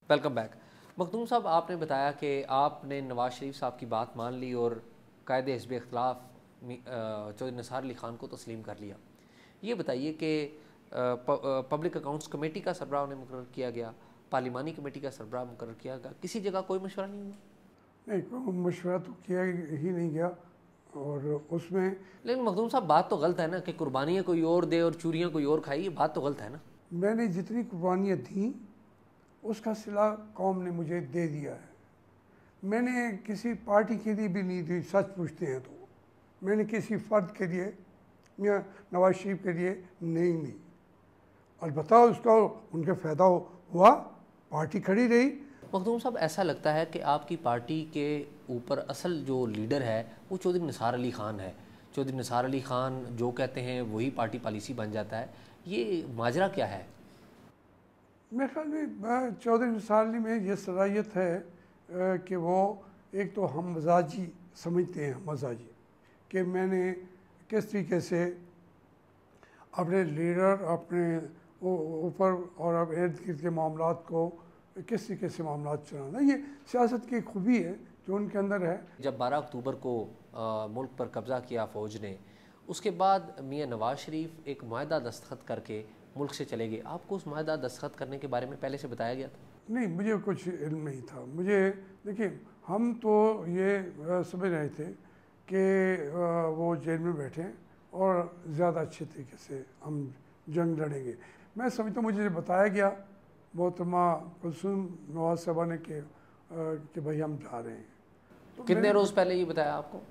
Welcome back. Makhdoom साहब, आपने बताया कि आपने नवाज शरीफ साहब की बात मान ली और कायदे हिज़्ब इख्तिलाफ चौधरी निसार अली ख़ान को तस्लीम कर लिया। ये बताइए कि पब्लिक अकाउंट्स कमेटी का सरबराह उन्हें मुकर्रर किया गया, पार्लिमानी कमेटी का सरबराह मुकर्रर किया गया, किसी जगह कोई मशवरा नहीं हुआ? नहीं, कोई मशवरा तो किया ही नहीं गया। और उसमें लेकिन मखदूम साहब, बात तो गलत है ना कि कुर्बानियाँ कोई और दे और चूरियाँ कोई और खाई। ये बात तो गलत है ना। मैंने जितनी कुर्बानियाँ दी उसका सिला कौम ने मुझे दे दिया है। मैंने किसी पार्टी के लिए भी नहीं दी, सच पूछते हैं तो मैंने किसी फ़र्द के लिए या नवाज शरीफ के लिए नहीं दी। अलबत्ता उसका उनके फ़ायदा हुआ, पार्टी खड़ी रही। मखदूम साहब, ऐसा लगता है कि आपकी पार्टी के ऊपर असल जो लीडर है वो चौधरी निसार अली ख़ान है। चौधरी निसार अली ख़ान जो कहते हैं वही पार्टी पॉलिसी बन जाता है। ये माजरा क्या है? मेरे ख्याल में चौधरी निसार अली में ये सलाहियत है कि वो एक तो हम मजाजी समझते हैं, मजाजी कि मैंने किस तरीके से अपने लीडर अपने ऊपर और अब इर्द गिर्द के मामलात को किस तरीके से मामलात चलाना, ये सियासत की खूबी है जो उनके अंदर है। जब 12 अक्टूबर को मुल्क पर कब्ज़ा किया फ़ौज ने, उसके बाद मियाँ नवाज शरीफ एक मुआहदा दस्तखत करके मुल्क से चले गए। आपको उस मुआहदा दस्तखत करने के बारे में पहले से बताया गया था? नहीं, मुझे कुछ इल्म नहीं था। मुझे देखिए, हम तो ये समझ रहे थे कि वो जेल में बैठे और ज़्यादा अच्छे तरीके से हम जंग लड़ेंगे। मैं समझता हूँ मुझे बताया गया मोहतरमा कुलसूम नवाज साहबा ने कि भाई हम जा रहे हैं। तो कितने रोज़ पहले ये बताया आपको?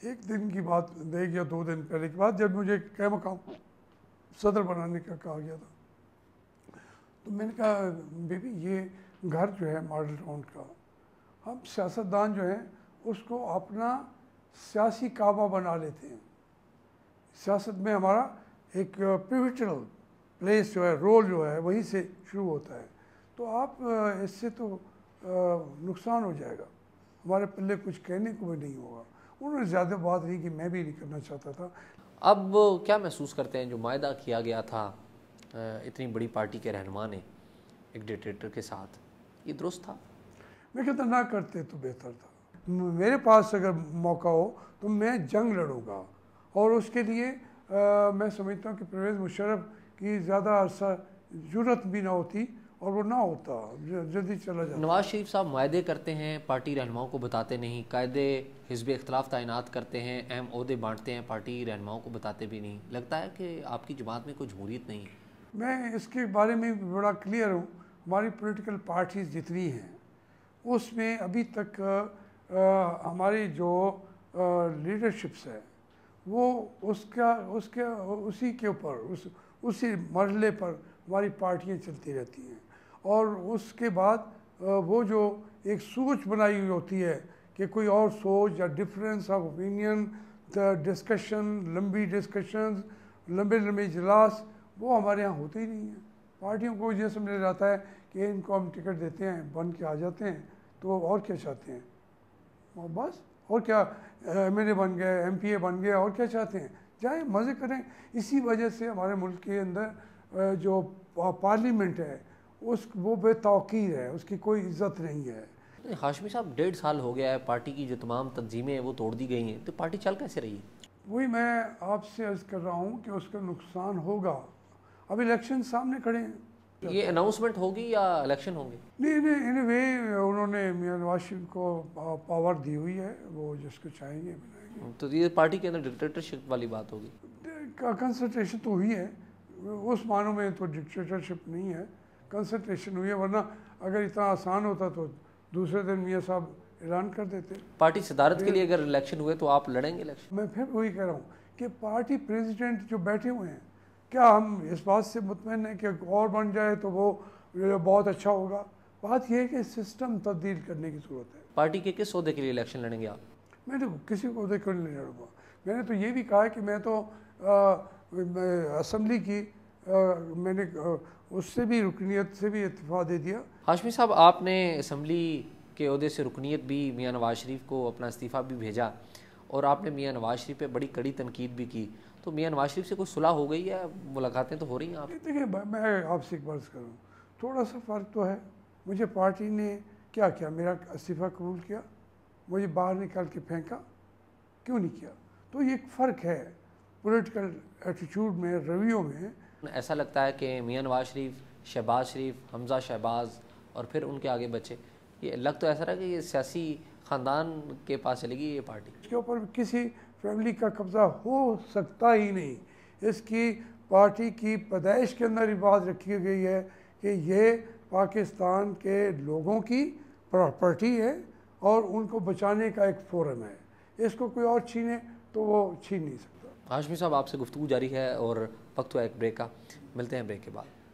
एक दिन की बात, एक या 2 दिन पहले की बात, जब मुझे कै मकाम सदर बनाने का कहा गया था। तो मैंने कहा बेबी ये घर जो है मॉडल टाउन का, हम सियासतदान जो हैं उसको अपना सियासी काबा बना लेते हैं। सियासत में हमारा एक पिवटल प्लेस जो है, रोल जो है वहीं से शुरू होता है। तो आप इससे तो नुकसान हो जाएगा, हमारे पल्ले कुछ कहने को भी नहीं होगा। उन्होंने ज़्यादा बात नहीं की, मैं भी नहीं करना चाहता था। अब क्या महसूस करते हैं जो मायदा किया गया था इतनी बड़ी पार्टी के रहनुमा ने एक डिक्टेटर के साथ, ये दुरुस्त था? मैं कहता ना करते तो बेहतर था। मेरे पास अगर मौका हो तो मैं जंग लड़ूंगा और उसके लिए मैं समझता हूँ कि परवेज़ मुशर्रफ की ज़्यादा अरसा ज़रूरत भी ना होती और वो ना होता, जल्दी चला जाता। नवाज शरीफ साहब मुआहदे करते हैं, पार्टी रहनुमाओं को बताते नहीं, कायदे हिज़्ब इख्तिलाफ तैनात करते हैं, अहम ओहदे बांटते हैं, पार्टी रहनुमाओं को बताते भी नहीं। लगता है कि आपकी जमात में कोई जमहूरियत नहीं है। मैं इसके बारे में बड़ा क्लियर हूँ। हमारी पॉलिटिकल पार्टीज़ जितनी हैं उसमें अभी तक हमारी जो लीडरशिप्स है वो उसी के ऊपर उसी मरहले पर हमारी पार्टियाँ चलती रहती हैं। और उसके बाद वो जो एक सोच बनाई हुई होती है कि कोई और सोच या डिफरेंस ऑफ ओपिनियन, डिस्कशन, लंबी डिस्कशंस, लंबे लंबे इजलास, वो हमारे यहाँ होते ही नहीं हैं। पार्टियों को ये समझा जाता है कि इनको हम टिकट देते हैं, बन के आ जाते हैं, तो और क्या चाहते हैं, और बस और क्या, एमएलए बन गए, एमपीए बन गए, और क्या चाहते हैं, जाए मज़े करें। इसी वजह से हमारे मुल्क के अंदर जो पार्लियामेंट है वो बेतौकीर है, उसकी कोई इज्जत नहीं है। हाशमी साहब, 1.5 साल हो गया है, पार्टी की जो तमाम तंजीमें हैं वो तोड़ दी गई हैं, तो पार्टी चल कैसे रही है? वही मैं आपसे अर्ज़ कर रहा हूँ कि उसका नुकसान होगा। अब इलेक्शन सामने खड़े हैं। ये अनाउंसमेंट होगी या इलेक्शन होंगे? नहीं नहीं, इन वे उन्होंने मियां नवाज शरीफ को पावर दी हुई है, वो जिसको चाहेंगे बनाएंगे। तो ये पार्टी के अंदर डिक्टेटरशिप वाली बात होगी? कंसंट्रेशन तो हुई है, उस मानों में तो डिक्टेटरशिप नहीं है, कंसंट्रेशन हुई है। वरना अगर इतना आसान होता तो दूसरे दिन मियाँ साहब ऐलान कर देते। पार्टी सदारत के लिए अगर इलेक्शन हुए तो आप लड़ेंगे इलेक्शन? मैं फिर वही कह रहा हूँ कि पार्टी प्रेसिडेंट जो बैठे हुए हैं, क्या हम इस बात से मुतमईन हैं कि और बन जाए तो वो बहुत अच्छा होगा? बात यह है कि सिस्टम तब्दील करने की ज़रूरत है। पार्टी के किस ओहदे के लिए इलेक्शन लड़ेंगे आप? मैं तो किसी को ओहदे को नहीं लड़ूंगा। मैंने तो ये भी कहा है कि मैं तो असम्बली की मैंने उससे भी रुकनीत से भी इत्तफा दे दिया। हाशमी साहब, आपने असम्बली के ओहदे से रुकनीत भी मियाँ नवाज शरीफ को अपना इस्तीफ़ा भी भेजा और आपने मियाँ नवाज शरीफ पे बड़ी कड़ी तनकीद भी की, तो मियाँ नवाज शरीफ से कोई सुलह हो गई है, मुलाकातें तो हो रही हैं आप? देखिए, मैं आपसे एक बात करूँ, थोड़ा सा फ़र्क तो है। مجھے پارٹی نے کیا کیا؟ میرا استعفیٰ قبول کیا، مجھے باہر نکال کے پھینکا، کیوں نہیں کیا؟ تو یہ ایک فرق ہے پولیٹیکل ایٹیچیوڈ میں، رویوں میں۔ ایسا لگتا ہے کہ میاں نواز شریف، شہباز شریف، حمزہ شہباز اور پھر ان کے آگے بچے، یہ لگ تو ایسا رہا کہ یہ سیاسی خاندان کے پاس چلے گی یہ پارٹی؟ اس کے اوپر کسی فیملی کا قبضہ ہو سکتا ہی نہیں۔ اس کی پارٹی کی پیدائش کے اندر یہ بات رکھی گئی ہے کہ یہ پاکستان کے لوگوں کی پراپرٹی ہے اور ان کو بچانے کا ایک فورم ہے۔ اس کو کوئی اور چھینے تو وہ چھین نہیں سکتا۔ ہاشمی صاحب، آپ سے گفتگو جاری ہے اور وقت ہوا ایک بریک کا، ملتے ہیں بریک کے بعد۔